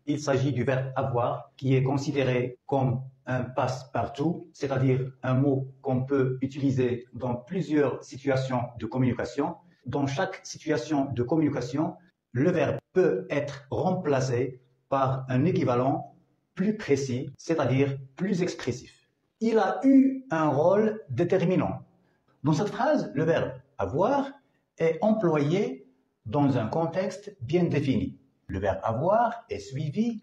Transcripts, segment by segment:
il s'agit du verbe avoir qui est considéré comme un passe-partout, c'est-à-dire un mot qu'on peut utiliser dans plusieurs situations de communication. Dans chaque situation de communication, le verbe peut être remplacé par un équivalent plus précis, c'est-à-dire plus expressif. Il a eu un rôle déterminant. Dans cette phrase, le verbe avoir est employé dans un contexte bien défini. Le verbe avoir est suivi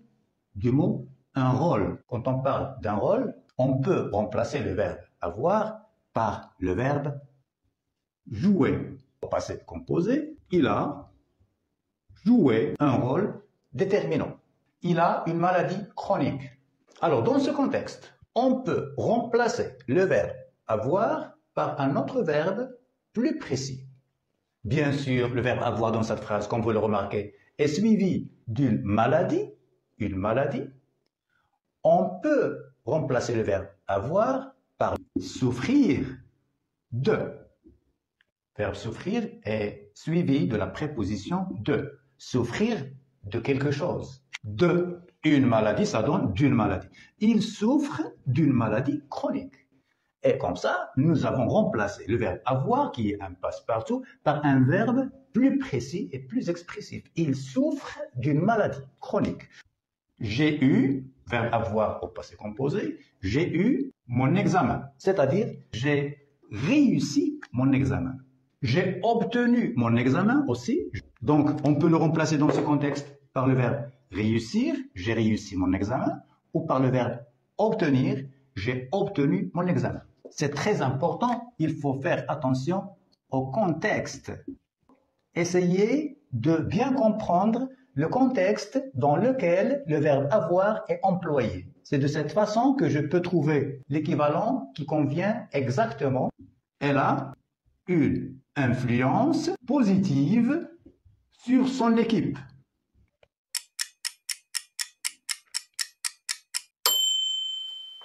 du mot un rôle. Quand on parle d'un rôle, on peut remplacer le verbe avoir par le verbe jouer. Au passé composé, il a joué un rôle déterminant. Il a une maladie chronique. Alors, dans ce contexte, on peut remplacer le verbe avoir par un autre verbe plus précis. Bien sûr, le verbe avoir dans cette phrase, comme vous le remarquez, est suivi d'une maladie, une maladie. On peut remplacer le verbe avoir par souffrir de. Le verbe souffrir est suivi de la préposition de. Souffrir de quelque chose. De une maladie, ça donne d'une maladie. Il souffre d'une maladie chronique. Et comme ça, nous avons remplacé le verbe avoir, qui est un passe-partout, par un verbe plus précis et plus expressif. Il souffre d'une maladie chronique. J'ai eu, verbe avoir au passé composé, j'ai eu mon examen. C'est-à-dire, j'ai réussi mon examen. J'ai obtenu mon examen aussi. Donc, on peut le remplacer dans ce contexte par le verbe réussir, j'ai réussi mon examen, ou par le verbe obtenir, j'ai obtenu mon examen. C'est très important, il faut faire attention au contexte. Essayez de bien comprendre le contexte dans lequel le verbe avoir est employé. C'est de cette façon que je peux trouver l'équivalent qui convient exactement. Elle a une influence positive sur son équipe.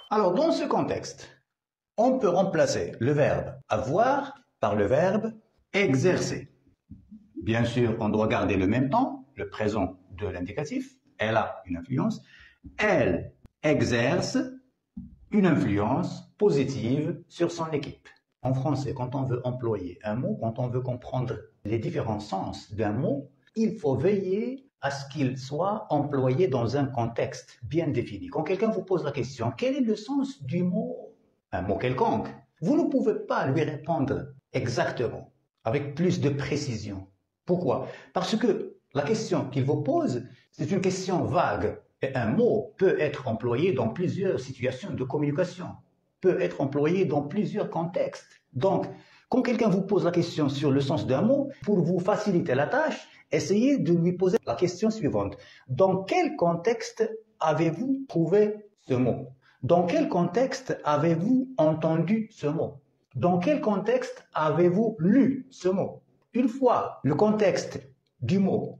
Alors, dans ce contexte, on peut remplacer le verbe avoir par le verbe exercer. Bien sûr, on doit garder le même temps, le présent de l'indicatif. Elle a une influence. Elle exerce une influence positive sur son équipe. En français, quand on veut employer un mot, quand on veut comprendre les différents sens d'un mot, il faut veiller à ce qu'il soit employé dans un contexte bien défini. Quand quelqu'un vous pose la question, quel est le sens du mot, un mot quelconque, vous ne pouvez pas lui répondre exactement, avec plus de précision. Pourquoi? Parce que la question qu'il vous pose, c'est une question vague. Et un mot peut être employé dans plusieurs situations de communication, peut être employé dans plusieurs contextes. Donc, quand quelqu'un vous pose la question sur le sens d'un mot, pour vous faciliter la tâche, essayez de lui poser la question suivante. Dans quel contexte avez-vous trouvé ce mot? Dans quel contexte avez-vous entendu ce mot? Dans quel contexte avez-vous lu ce mot? Une fois le contexte du mot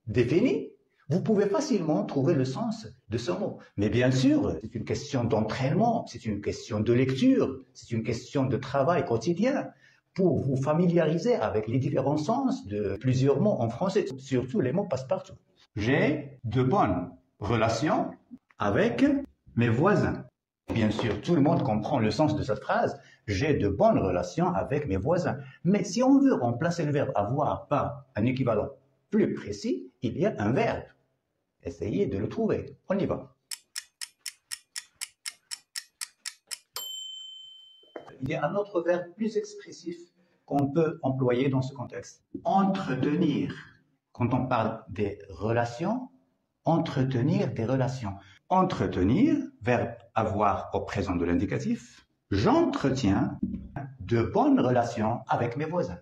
défini, vous pouvez facilement trouver le sens de ce mot. Mais bien sûr, c'est une question d'entraînement, c'est une question de lecture, c'est une question de travail quotidien pour vous familiariser avec les différents sens de plusieurs mots en français, surtout les mots passe-partout. J'ai de bonnes relations avec mes voisins. Bien sûr, tout le monde comprend le sens de cette phrase. J'ai de bonnes relations avec mes voisins. Mais si on veut remplacer le verbe avoir par un équivalent plus précis, il y a un verbe. Essayez de le trouver. On y va. Il y a un autre verbe plus expressif qu'on peut employer dans ce contexte. Entretenir. Quand on parle des relations, entretenir des relations. Entretenir, verbe avoir au présent de l'indicatif. J'entretiens de bonnes relations avec mes voisins.